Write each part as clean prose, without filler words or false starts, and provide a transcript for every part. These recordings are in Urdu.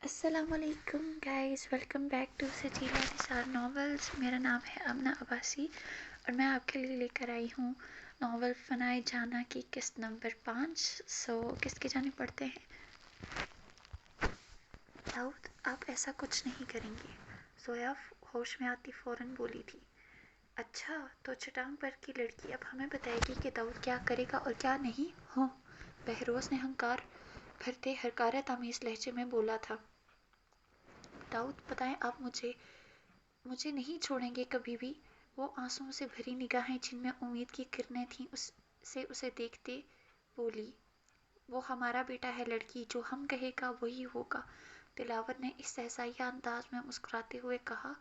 السلام علیکم guys, welcome back to Sajeela Nisar novels. میرا نام ہے امنا عباسی اور میں آپ کے لیے لے کر آئی ہوں ناول فنائے جانا کی قسط نمبر 5۔ قسط کی جانب پڑھتے ہیں۔ داؤد، آپ ایسا کچھ نہیں کریں گے، زویا ہوش میں آتی فوراً بولی تھی۔ اچھا، تو چٹان پر کی لڑکی اب ہمیں بتائے گی کہ داؤد کیا کرے گا اور کیا نہیں؟ ہوں، بہروز نے ہنکار بھرتے حقارت آمیز لہجے میں بولا تھا۔ داؤد، بتائیں آپ مجھے نہیں چھوڑیں گے کبھی بھی؟ وہ آنسوؤں سے بھری نگاہیں جن میں امید کی کرنیں تھیں سے اسے دیکھتے بولی۔ وہ ہمارا بیٹا ہے لڑکی، جو ہم کہے گا وہی ہوگا، دلاور نے استہزائیہ انداز میں مسکراتے ہوئے کہا۔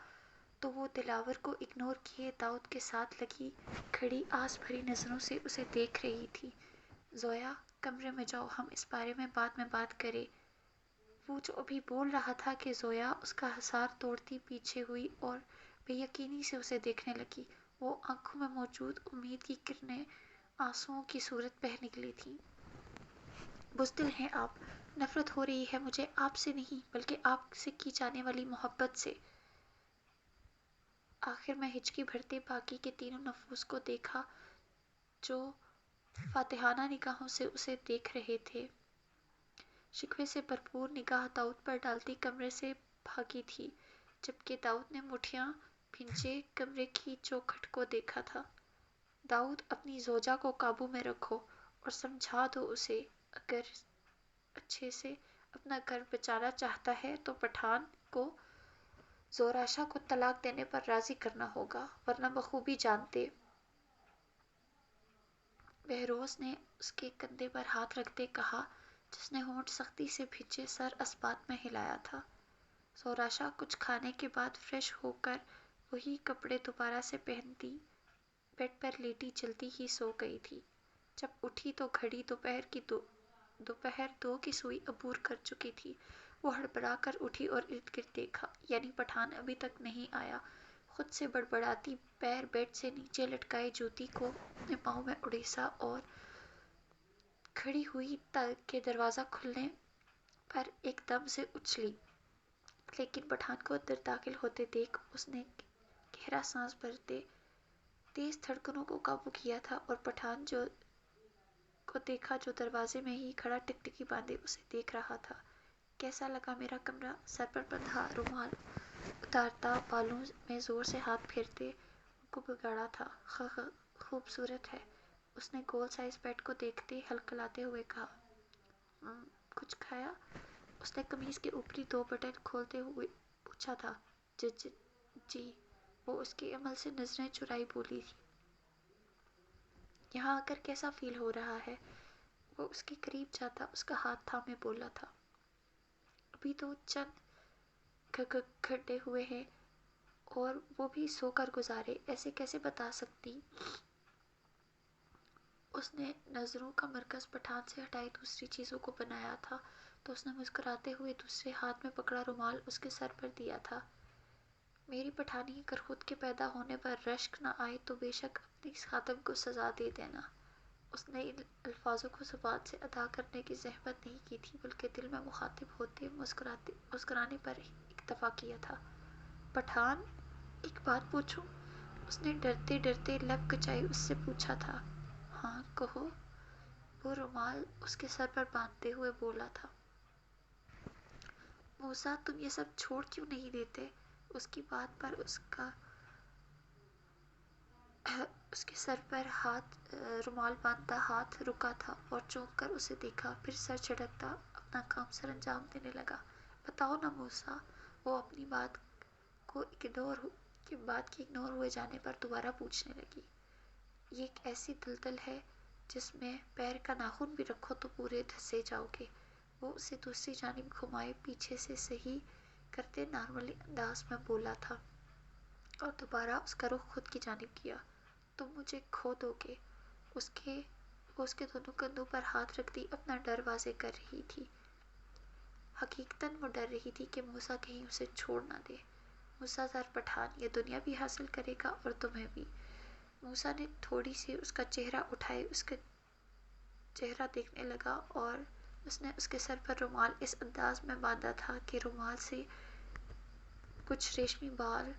تو وہ دلاور کو اگنور کیے داؤد کے ساتھ لگی کھڑی آس بھری نظروں سے اسے دیکھ رہی تھی۔ زویا، کمرے میں جاؤ، ہم اس بارے میں بعد میں بات کریں۔ وہ جو ابھی بول رہا تھا کہ زویا اس کا حصار توڑتی پیچھے ہوئی اور بے یقینی سے اسے دیکھنے لگی۔ وہ آنکھوں میں موجود امید کی کرنیں آنسوؤں کی صورت بہہ نکلی تھیں۔ بزدل ہیں آپ، نفرت ہو رہی ہے مجھے آپ سے نہیں بلکہ آپ سے کی جانے والی محبت سے۔ آخر میں ہچکی بھرتے باقی کے تینوں نفوس کو دیکھا جو فاتحانہ نگاہوں سے اسے دیکھ رہے تھے۔ شکوے سے بھرپور نگاہ داؤد پر ڈالتی کمرے سے بھاگی تھی، جبکہ داؤد نے مٹھیاں بھینچے کمرے کی چوکھٹ کو دیکھا تھا۔ داؤد، اپنی زوجہ کو قابو میں رکھو اور سمجھا دو اسے، اگر اچھے سے اپنا گھر بچانا چاہتا ہے تو پٹھان کو زوراشا کو طلاق دینے پر راضی کرنا ہوگا، ورنہ بخوبی جانتے۔ بہروز نے اس کے کندھے پر ہاتھ رکھتے کہا، جس نے ہونٹ سختی سے بھیجے سر اسبات میں ہلایا تھا۔ زوراشا کچھ کھانے کے بعد فریش ہو کر وہی کپڑے دوبارہ سے پہنتی بیڈ پر لیٹی جلدی ہی سو گئی تھی۔ جب اٹھی تو گھڑی دوپہر 2 کی سوئی عبور کر چکی تھی۔ وہ ہڑبڑا کر اٹھی اور ارد گرد دیکھا، یعنی پٹھان ابھی تک نہیں آیا۔ خود سے بڑبڑاتی پیر بیڈ سے نیچے لٹکائے جوتی کو اپنے پاؤں میں اڑیسا اور کھڑی ہوئی کہ دروازہ کھلنے پر ایک دم سے اچھلی، لیکن پٹھان کو اندر داخل ہوتے دیکھ اس نے گہرا سانس بھرتے تیز دھڑکنوں کو قابو کیا تھا اور پٹھان کو دیکھا جو دروازے میں ہی کھڑا ٹکٹکی باندھے اسے دیکھ رہا تھا۔ کیسا لگا میرا کمرہ؟ سر پر بندھا رومال اتارتا، بالوں میں زور سے ہاتھ پھیرتے ان کو بگاڑا تھا۔ خوبصورت ہے، اس نے گول سائز بیڈ کو دیکھتے ہلکلاتے ہوئے کہا۔ کچھ کھایا؟ اس نے قمیض کے اوپری 2 بٹن کھولتے ہوئے پوچھا تھا۔ جی، وہ اس کے عمل سے نظریں چرائی بولی تھی۔ یہاں آ کر کیسا فیل ہو رہا ہے؟ وہ اس کے قریب جاتا اس کا ہاتھ تھامے بولا تھا۔ ابھی تو چند گھنٹے ہوئے ہیں اور وہ بھی سو کر گزارے، ایسے کیسے بتا سکتی؟ اس نے نظروں کا مرکز پٹھان سے ہٹائے دوسری چیزوں کو بنایا تھا تو اس نے مسکراتے ہوئے دوسرے ہاتھ میں پکڑا رومال اس کے سر پر دیا تھا۔ میری پٹھانی، اگر خود کے پیدا ہونے پر رشک نہ آئے تو بے شک اپنی اس خاتم کو سزا دے دینا۔ اس نے ان الفاظوں کو زبان سے ادا کرنے کی زحمت نہیں کی تھی بلکہ دل میں مخاطب ہوتے مسکرانے پر اکتفا کیا تھا۔ پٹھان، ایک بات پوچھوں؟ اس نے ڈرتے ڈرتے لب کچائی اس سے پوچھا تھا۔ ہاں کہو، وہ رومال اس کے سر پر باندھتے ہوئے بولا تھا۔ موسیٰ، تم یہ سب چھوڑ کیوں نہیں دیتے؟ اس کی بات پر اس کے سر پر رومال باندھتا ہاتھ رکا تھا اور چونک کر اسے دیکھا، پھر سر جھٹکتا اپنا کام سر انجام دینے لگا۔ بتاؤ نا موسیٰ۔ وہ اپنی بات کے اگنور ہوئے جانے پر دوبارہ پوچھنے لگی۔ یہ ایک ایسی دلدل ہے جس میں پیر کا ناخن بھی رکھو تو پورے دھسے جاؤ گے۔ وہ اسے دوسری جانب گھمائے پیچھے سے صحیح کرتے نارملی انداز میں بولا تھا اور دوبارہ اس کا رخ خود کی جانب کیا۔ تم مجھے کھو دو گے؟ وہ اس کے دونوں کندھوں پر ہاتھ رکھتی اپنا ڈر واضح کر رہی تھی۔ حقیقتاً وہ ڈر رہی تھی کہ موسیٰ کہیں اسے چھوڑ نہ دے۔ موسیٰ زار پٹھان یہ دنیا بھی حاصل کرے گا اور تمہیں بھی۔ موسیٰ نے تھوڑی سی اس کا چہرہ اٹھائے اس کا چہرہ دیکھنے لگا اور اس نے اس کے سر پر رومال اس انداز میں باندھا تھا کہ رومال سے کچھ ریشمی بال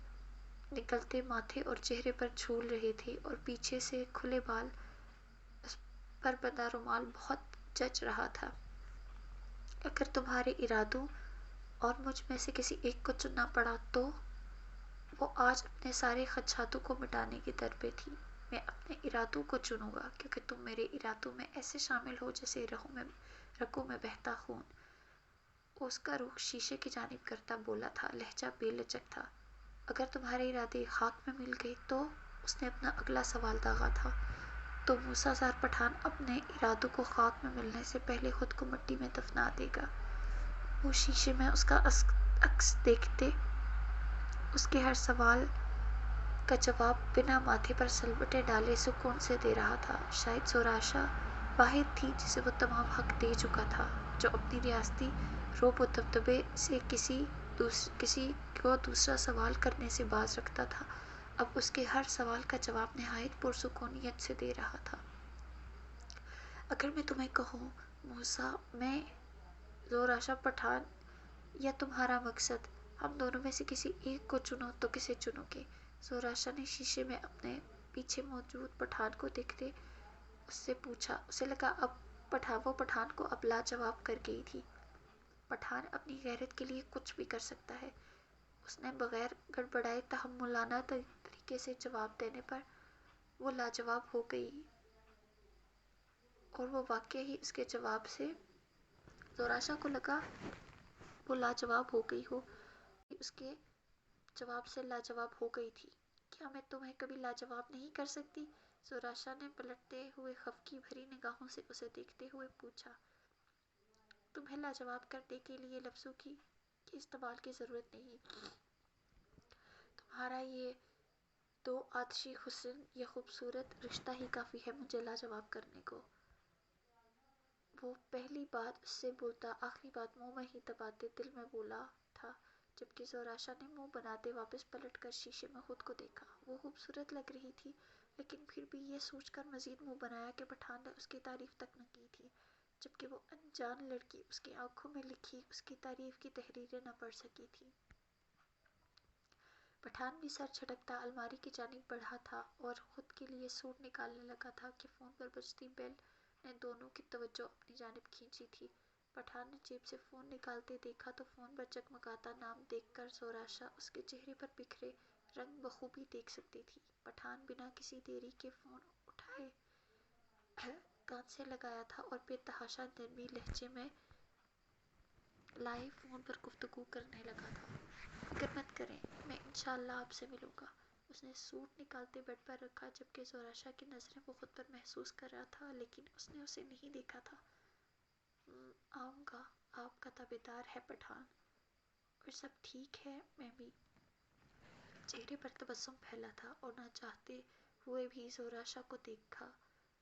نکلتے ماتھے اور چہرے پر جھول رہے تھے اور پیچھے سے کھلے بال اس پر بندھا رومال بہت جچ رہا تھا۔ اگر تمہارے ارادوں اور مجھ میں سے کسی ایک کو چننا پڑا تو وہ آج اپنے سارے خدشاتوں کو مٹانے کی در پہ تھی۔ میں اپنے ارادوں کو چنوں گا کیونکہ تم میرے ارادوں میں ایسے شامل ہو جیسے رگوں میں بہتا خون۔ اس کا رخ شیشے کی جانب کرتا بولا تھا، لہجہ بے لچک تھا۔ اگر تمہارے ارادے خاک میں مل گئے تو اس نے اپنا اگلا سوال داغا تھا، تو موسیٰ زار پٹھان اپنے ارادوں کو خاک میں ملنے سے پہلے خود کو مٹی میں دفنا دے گا۔ وہ شیشے میں اس کا عکس دیکھتے اس کے ہر سوال کا جواب بنا ماتھے پر سلبٹے ڈالے سکون سے دے رہا تھا۔ شاید زوراشا واحد تھی جسے وہ تمام حق دے چکا تھا، جو اپنی ریاستی رعب و دبدبے سے کسی کو دوسرا سوال کرنے سے باز رکھتا تھا، اب اس کے ہر سوال کا جواب نہایت پرسکونیت سے دے رہا تھا۔ اگر میں تمہیں کہوں موسیٰ، میں زوراشا پٹھان یا تمہارا مقصد، ہم دونوں میں سے کسی ایک کو چنو تو کسے چنو گے؟ زوراشا نے شیشے میں اپنے پیچھے موجود پٹھان کو دیکھتے اس سے پوچھا۔ اسے لگا وہ پٹھان کو اب لاجواب کر گئی تھی۔ پٹھان اپنی غیرت کے لیے کچھ بھی کر سکتا ہے۔ اس نے بغیر گڑبڑائے تحملانہ طریقے سے جواب دینے پر وہ لاجواب ہو گئی، اور وہ واقعی ہی اس کے جواب سے زوراشا کو لگا وہ لاجواب ہو گئی ہو، اس کے جواب سے لاجواب ہو گئی تھی۔ کیا میں تمہیں کبھی لاجواب نہیں کر سکتی؟ زوراشا نے پلٹتے ہوئے خفگی بھری نگاہوں سے اسے دیکھتے ہوئے پوچھا۔ تمہیں لاجواب کرنے کے لیے لفظوں کی استعمال کی ضرورت نہیں، تمہارا یہ دو آتشی حسن یا خوبصورت رشتہ ہی کافی ہے مجھے لاجواب کرنے کو۔ وہ پہلی بات اس سے بولتا آخری بات منہ میں ہی دباتے دل میں بولا تھا، جبکہ زوراشا نے منہ بناتے واپس پلٹ کر شیشے میں خود کو دیکھا۔ وہ خوبصورت لگ رہی تھی، لیکن پھر بھی یہ سوچ کر مزید منہ بنایا کہ پٹھان نے اس کی تعریف تک نہ کی تھی، جبکہ وہ انجان لڑکی اس کی آنکھوں میں لکھی اس کی تعریف کی تحریریں نہ پڑھ سکی تھی۔ پٹھان بھی سر جھٹکتا الماری کی جانب بڑھا تھا اور خود کے لیے سوٹ نکالنے لگا تھا کہ فون پر بجتی بیل نے دونوں کی توجہ اپنی جانب کھینچی تھی۔ پٹھان نے جیب سے فون نکالتے دیکھا تو فون پر جگمگاتا نام دیکھ کر زوراشا اس کے چہرے پر بکھرے رنگ بخوبی دیکھ سکتی تھی۔ پٹھان بنا کسی دیری کے فون اٹھائے کان سے لگایا تھا اور بے تحاشا نرمی لہجے میں لائے فون پر گفتگو کرنے لگا تھا۔ فکر مت کریں، میں انشاءاللہ آپ سے ملوں گا۔ اس نے سوٹ نکالتے بیڈ پر رکھا، جبکہ زوراشا کی نظریں وہ خود پر محسوس کر رہا تھا، لیکن اس نے اسے نہیں دیکھا تھا۔ آؤں گا، آپ کا تابعدار ہے پٹھان۔ اور سب ٹھیک ہے؟ میں بھی۔ چہرے پر تبسم پھیلا تھا اور نہ چاہتے ہوئے بھی زوراشا کو دیکھا،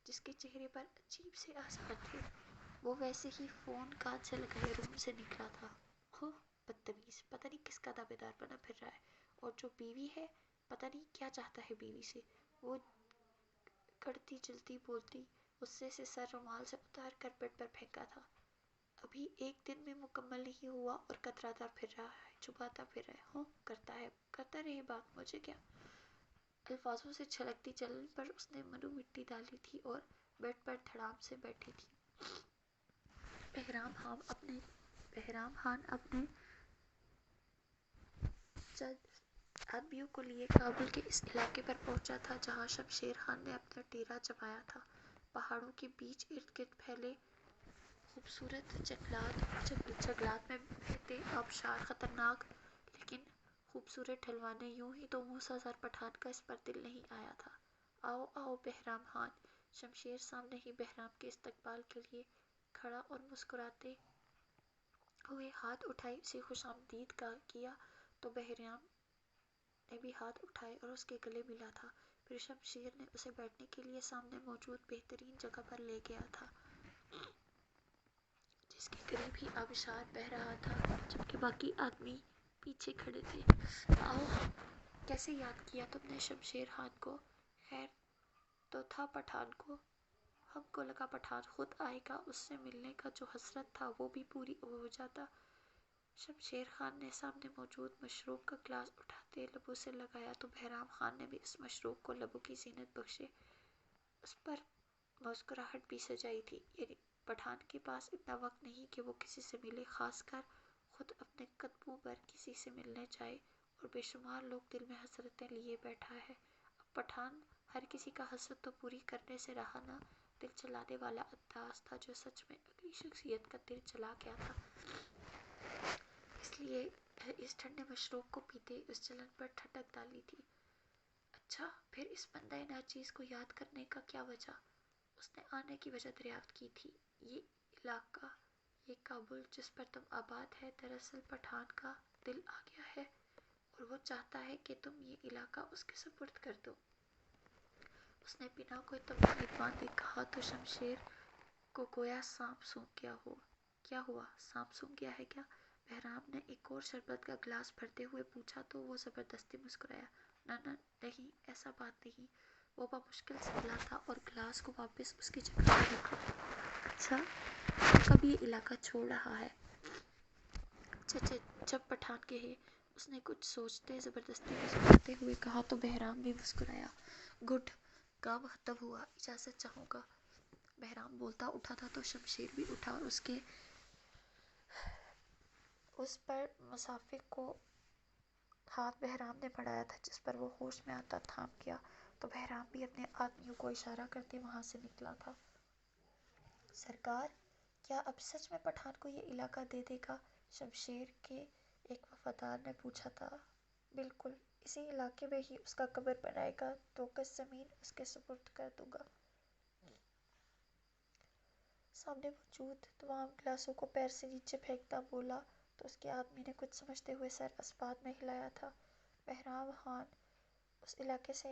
جس کے چہرے پر عجیب سے آثار تھے۔ وہ ویسے ہی فون کان سے لگائے روم سے نکلا تھا۔ بدتمیز، پتہ نہیں کس کا تابعدار بنا پھر رہا ہے، اور جو بیوی ہے پتہ نہیں کیا چاہتا ہے بیوی سے۔ وہ کڑتی جلتی بولتی غصے سے سر رومال سے اتار کر بیڈ پر پھینکا تھا۔ ابھی ایک دن میں مکمل نہیں ہوا اور کتراتا پھر رہا ہے، چھپاتا پھر رہا ہے۔ کرتا رہے بات، مجھے کیا؟ الفاظوں سے چھلکتی جلن پر اس نے منو مٹی ڈالی تھی اور بیڈ پر دھڑام سے بیٹھی تھی۔ بہرام خان اپنے چند آدمیوں کو لیے کابل کے اس علاقے پر پہنچا تھا جہاں شمشیر خان نے اپنا ڈیرا جمایا تھا۔ پہاڑوں کے بیچ ارد گرد پھیلے خوبصورت جنگلات میں بہتے آبشار، خطرناک لیکن خوبصورت ڈھلوانیں، یوں ہی تو موسیٰ زار پٹھان کا اس پر دل نہیں آیا تھا۔ آؤ آؤ بہرام خان۔ شمشیر سامنے ہی بہرام کے استقبال کے لیے کھڑا اور مسکراتے ہوئے ہاتھ اٹھائے اسے خوش آمدید کیا تو بہرام نے بھی ہاتھ اٹھائے اور اس کے گلے ملا تھا۔ پھر شمشیر نے اسے بیٹھنے کے لیے سامنے موجود بہترین جگہ پر لے گیا تھا، جس کے قریب ہی آبشار بہہ رہا تھا، جبکہ باقی آدمی پیچھے کھڑے تھے۔ آؤ، کیسے یاد کیا تم نے شمشیر خان کو؟ خیر تو تھا پٹھان کو؟ ہم کو لگا پٹھان خود آئے گا، اس سے ملنے کا جو حسرت تھا وہ بھی پوری ہو جاتا۔ شمشیر خان نے سامنے موجود مشروب کا گلاس اٹھاتے لبوں سے لگایا تو بہرام خان نے بھی اس مشروب کو لبوں کی زینت بخشے۔ اس پر مسکراہٹ بھی سجائی تھی، یعنی پٹھان کے پاس اتنا وقت نہیں کہ وہ کسی سے ملے، خاص کر خود اپنے قدموں پر کسی سے ملنے جائے، اور بے شمار لوگ دل میں حسرتیں لیے بیٹھا ہے۔ اب پٹھان ہر کسی کا حسرت تو پوری کرنے سے رہا نہ، دل چلانے والا انداز تھا جو سچ میں اگلی شخصیت کا دل چلا گیا تھا۔ اس لیے اس ٹھنڈے مشروب کو پیتے اس جلن پر ٹھنڈک ڈالی تھی۔ اچھا، پھر اس بندہ ناچیز کو یاد کرنے کا کیا وجہ؟ اس نے آنے کی وجہ دریافت کی تھی۔ یہ علاقہ، یہ کابل جس پر تم آباد ہے، دراصل پٹھان کا دل آ گیا ہے، اور وہ چاہتا ہے کہ تم یہ علاقہ اس کے سپرد کر دو۔ اس نے بنا کوئی تمہید باندھے کہا تو شمشیر کو گویا سانپ سونگھ گیا ہو۔ کیا ہوا، سانپ سونگھ گیا ہے کیا؟ بہرام نے ایک اور شربت کا گلاس بھرتے ہوئے پوچھا تو وہ زبردستی مسکرایا۔ نہ نہ نہیں، ایسا بات نہیں۔ وہ بمشکل سنبھلا تھا اور گلاس کو واپس اس کی جگہ پر رکھا۔ اچھا، تو کب یہ علاقہ چھوڑ رہا ہے؟ چچے، جب پٹھان کہے۔ اس نے کچھ سوچتے زبردستی مسکراتے ہوئے کہا تو بہرام بھی مسکرایا۔ گڈ، کام ختم ہوا، اجازت چاہوں گا۔ بہرام بولتا اٹھا تھا تو شمشیر بھی اٹھا اور اس پر مسافے کو ہاتھ بہرام نے بڑھایا تھا جس پر وہ ہوش میں آتا تھام گیا، تو بہرام بھی اپنے آدمیوں کو اشارہ کرتے وہاں سے نکلا تھا۔ سرکار، کیا اب سچ میں پٹھان کو یہ علاقہ دے دے گا؟ شمشیر کے ایک وفادار نے پوچھا تھا۔ بالکل، اسی علاقے میں ہی اس کا قبر بنائے گا، 2 گز زمین اس کے سپرد کر دوں گا۔ سامنے موجود تمام گلاسوں کو پیر سے نیچے پھینکتا بولا تو اس کے آدمی نے کچھ سمجھتے ہوئے سر اسبات میں ہلایا تھا۔ بہرام خان نے اس علاقے سے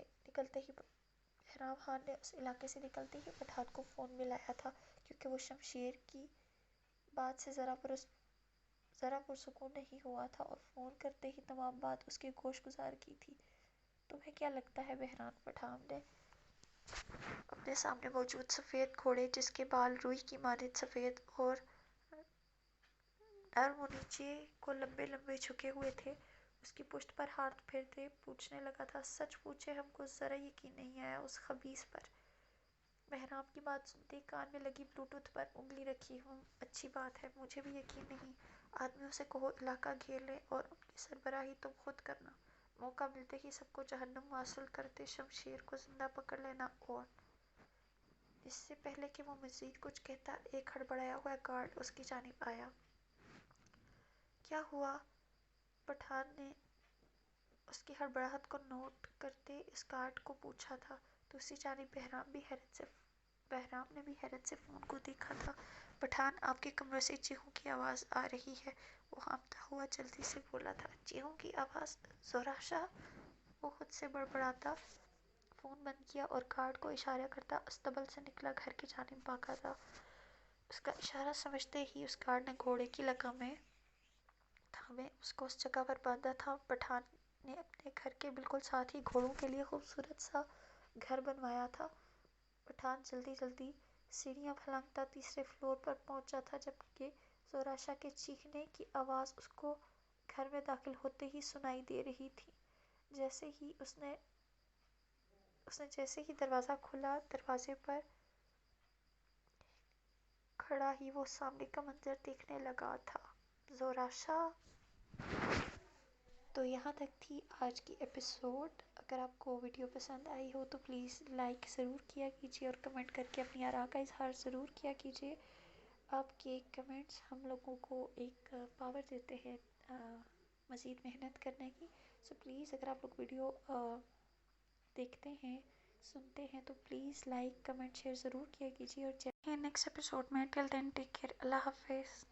نکلتے ہی پٹھان کو فون ملایا تھا، کیونکہ وہ شمشیر کی بات سے ذرا پرسکون نہیں ہوا تھا اور فون کرتے ہی تمام بات اس کی گوش گزار کی تھی۔ تمہیں کیا لگتا ہے بہرام؟ پٹھان نے اپنے سامنے موجود سفید گھوڑے جس کے بال روئی کی مانند سفید اور نرم و نیچے کو لمبے لمبے جھکے ہوئے تھے، اس کی پشت پر ہاتھ پھیرتے پوچھنے لگا تھا۔ سچ پوچھے ہم کو ذرا یقین نہیں آیا اس خبیث پر۔ بہرام کی بات سنتے ہی کان میں لگی بلوٹوتھ پر انگلی رکھی۔ اچھی بات ہے، مجھے بھی یقین نہیں۔ آدمیوں سے کہو علاقہ گھیر لیں اور ان کی سربراہی تم خود کرنا۔ موقع ملتے ہی سب کو جہنم واصل کرتے شمشیر کو زندہ پکڑ لینا، اور اس سے پہلے کہ وہ مزید کچھ کہتا ایک ہڑبڑایا ہوا گارڈ اس کی جانب آیا۔ کیا ہوا؟ پٹھان نے اس کی ہڑبڑاہٹ کو نوٹ کرتے اس گارڈ کو پوچھا تھا۔ دوسری جانب بہرام نے بھی حیرت سے فون کو دیکھا تھا۔ پٹھان، آپ کے کمرے سے چیخوں کی آواز آ رہی ہے، وہ ہانپتا ہوا جلدی سے بولا تھا۔ چیخوں کی آواز؟ زہرا شاہ؟ وہ خود سے بڑبڑاتا فون بند کیا اور گارڈ کو اشارہ کرتا استبل سے نکلا گھر کی جانب بھاگا تھا۔ اس کا اشارہ سمجھتے ہی اس گارڈ نے گھوڑے کی لگامیں تھامے اس کو اس جگہ پر باندھا تھا۔ پٹھان نے اپنے گھر کے بالکل ساتھ ہی گھوڑوں کے لیے خوبصورت سا گھر بنوایا تھا۔ پٹھان جلدی جلدی سیڑھیاں پھلانگتا تیسرے فلور پر پہنچا تھا جبکہ زہرا شاہ کے چیخنے کی آواز اس کو گھر میں داخل ہوتے ہی سنائی دے رہی تھی۔ جیسے ہی دروازہ کھلا، دروازے پر کھڑا ہی وہ سامنے کا منظر دیکھنے لگا تھا۔ زہرا شاہ! تو یہاں تک تھی آج کی ایپیسوڈ۔ اگر آپ کو ویڈیو پسند آئی ہو تو پلیز لائک ضرور کیا کیجیے اور کمنٹ کر کے اپنی آراء کا اظہار ضرور کیا کیجیے۔ آپ کے کمنٹس ہم لوگوں کو ایک پاور دیتے ہیں مزید محنت کرنے کی۔ سو پلیز اگر آپ لوگ ویڈیو دیکھتے ہیں، سنتے ہیں تو پلیز لائک، کمنٹ، شیئر ضرور کیا کیجیے اور چلیں نیکسٹ ایپیسوڈ میں۔ ٹل دین ٹیک کیئر، اللہ حافظ۔